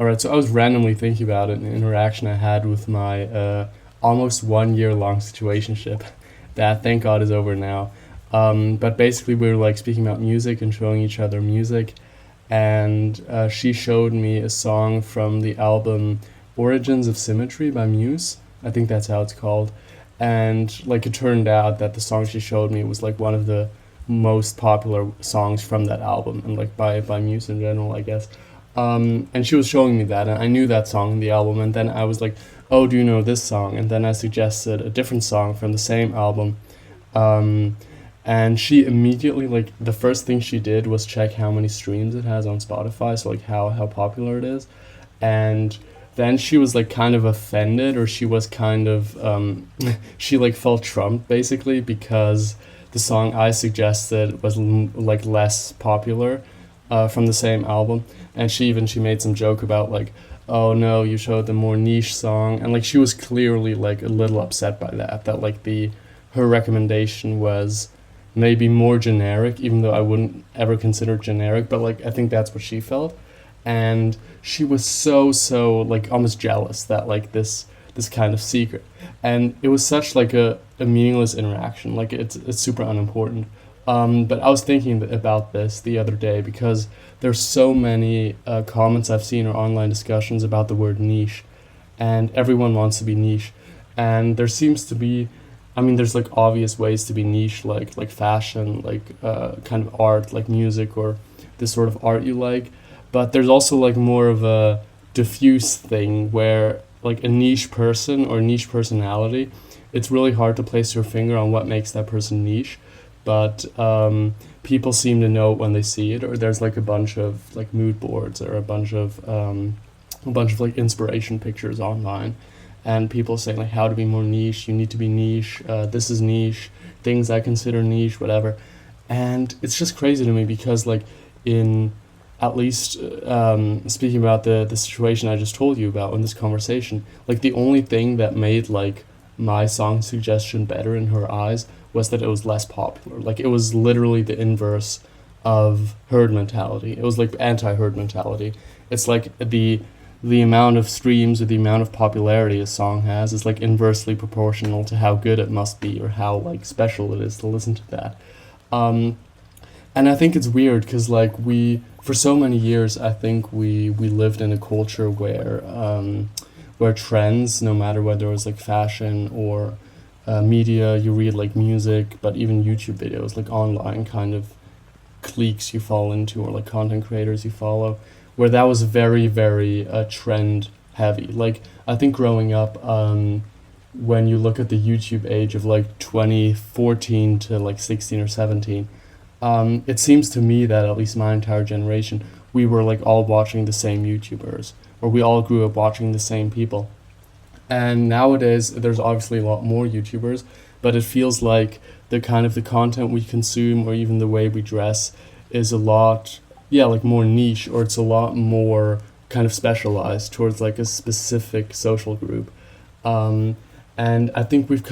All right, so I was randomly thinking about it, an interaction I had with my almost 1 year long situationship that thank God is over now. But basically, we were like speaking about music and showing each other music, and she showed me a song from the album Origins of Symmetry by Muse. I think that's how it's called. And like it turned out that the song she showed me was like one of the most popular songs from that album and like by Muse in general, I guess. And she was showing me that, and I knew that song in the album, and then I was like, "Oh, do you know this song?" And then I suggested a different song from the same album, um, and she immediately like the first thing she did was check how many streams it has on Spotify, so like how popular it is, and then she was like kind of offended, or she was kind of she like felt trumped basically because the song I suggested was like less popular from the same album, and she made some joke about like, oh no, you showed the more niche song, and like she was clearly like a little upset by that like the her recommendation was maybe more generic, even though I wouldn't ever consider it generic, but like I think that's what she felt, and she was so like almost jealous that like this kind of secret, and it was such like a meaningless interaction, like it's super unimportant. But I was thinking about this the other day because there's so many comments I've seen or online discussions about the word niche, and everyone wants to be niche, and there seems to be, I mean, there's like obvious ways to be niche, like fashion, like kind of art, like music, or this sort of art you like. But there's also like more of a diffuse thing where like a niche person or niche personality, it's really hard to place your finger on what makes that person niche, but people seem to know it when they see it, or there's like a bunch of like mood boards or a bunch of like inspiration pictures online, and people say like how to be more niche, you need to be niche, this is niche, things I consider niche, whatever. And it's just crazy to me because like in at least speaking about the situation I just told you about in this conversation, like the only thing that made like my song suggestion better in her eyes was that it was less popular. Like it was literally the inverse of herd mentality. It was like anti-herd mentality. It's like the amount of streams or the amount of popularity a song has is like inversely proportional to how good it must be or how like special it is to listen to that. Um, and I think it's weird because like we for so many years I think we lived in a culture where trends, no matter whether it was like fashion or media, you read like music, but even YouTube videos, like online kind of cliques you fall into or like content creators you follow, where that was very trend heavy. Like I think growing up, when you look at the YouTube age of like 2014 to like 16 or 17, it seems to me that at least my entire generation, we were like all watching the same YouTubers, or we all grew up watching the same people. And nowadays, there's obviously a lot more YouTubers, but it feels like the kind of the content we consume or even the way we dress is a lot, yeah, like more niche, or it's a lot more kind of specialized towards like a specific social group. Um, and I think we've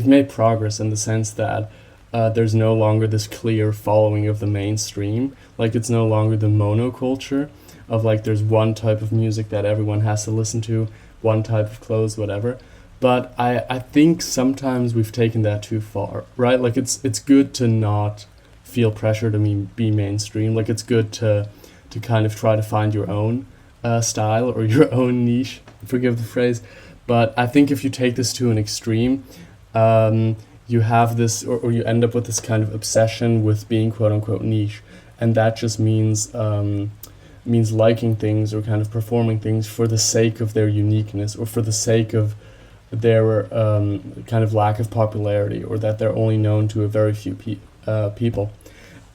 made progress in the sense that there's no longer this clear following of the mainstream. Like it's no longer the monoculture of like there's one type of music that everyone has to listen to, one type of clothes, whatever. But I think sometimes we've taken that too far, right? Like it's good to not feel pressure to be mainstream. Like it's good to kind of try to find your own style or your own niche, forgive the phrase. But I think if you take this to an extreme, you have this, or you end up with this kind of obsession with being quote unquote niche, and that just means liking things or kind of performing things for the sake of their uniqueness or for the sake of their kind of lack of popularity, or that they're only known to a very few people.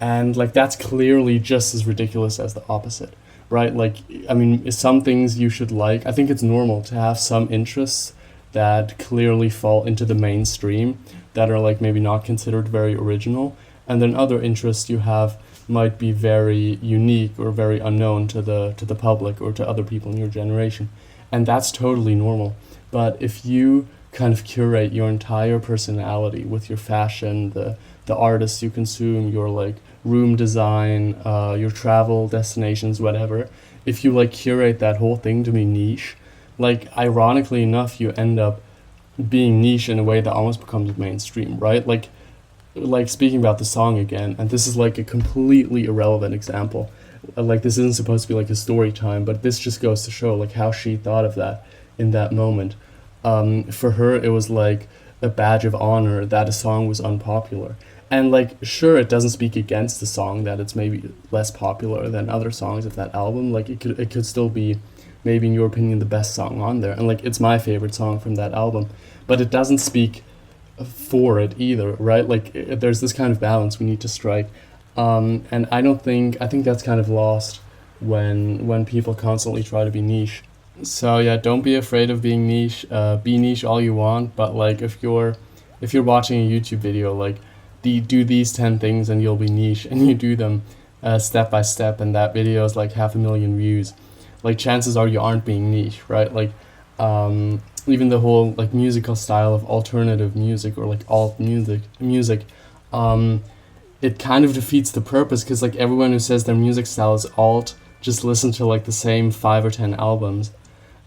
And like that's clearly just as ridiculous as the opposite, right? Like, I mean, some things you should like. I think it's normal to have some interests that clearly fall into the mainstream, that are like maybe not considered very original, and then other interests you have might be very unique or very unknown to the public or to other people in your generation, and that's totally normal. But if you kind of curate your entire personality with your fashion, the the artists you consume, your like room design, your travel destinations, whatever, if you like curate that whole thing to be niche, like ironically enough, you end up being niche in a way that almost becomes mainstream, right? Like speaking about the song again, and this is like a completely irrelevant example. Like this isn't supposed to be like a story time, but this just goes to show like how she thought of that in that moment. For her, it was like a badge of honor that a song was unpopular. And like, sure, it doesn't speak against the song that it's maybe less popular than other songs of that album. Like it could still be, maybe in your opinion, the best song on there. And like, it's my favorite song from that album, but it doesn't speak for it either, right? Like, there's this kind of balance we need to strike. And I think that's kind of lost when people constantly try to be niche. So yeah, don't be afraid of being niche. Be niche all you want, but like if you're watching a YouTube video, like do these 10 things and you'll be niche, and you do them step by step, and that video is like 500,000 views. Like chances are you aren't being niche, right? Like even the whole like musical style of alternative music or like alt music, it kind of defeats the purpose, because like everyone who says their music style is alt just listen to like the same 5 or 10 albums.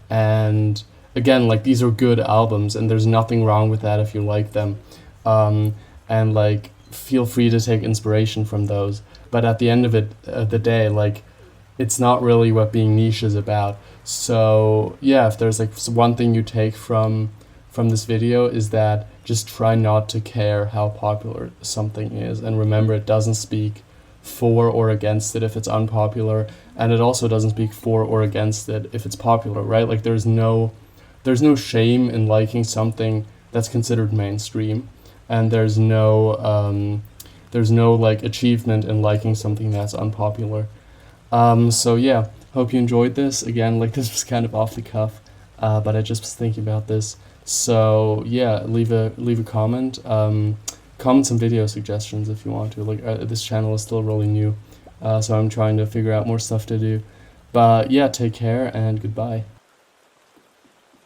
And again, like these are good albums and there's nothing wrong with that if you like them. And like feel free to take inspiration from those, but at the end of the day, like it's not really what being niche is about. So yeah, if there's like one thing you take from this video, is that just try not to care how popular something is, and remember it doesn't speak for or against it if it's unpopular, and it also doesn't speak for or against it if it's popular, right? Like there's no shame in liking something that's considered mainstream, and there's no like achievement in liking something that's unpopular. So yeah, hope you enjoyed this. Again, like this was kind of off the cuff, but I just was thinking about this. So yeah, leave a comment. Comment some video suggestions if you want to. Like this channel is still really new, so I'm trying to figure out more stuff to do. But yeah, take care and goodbye.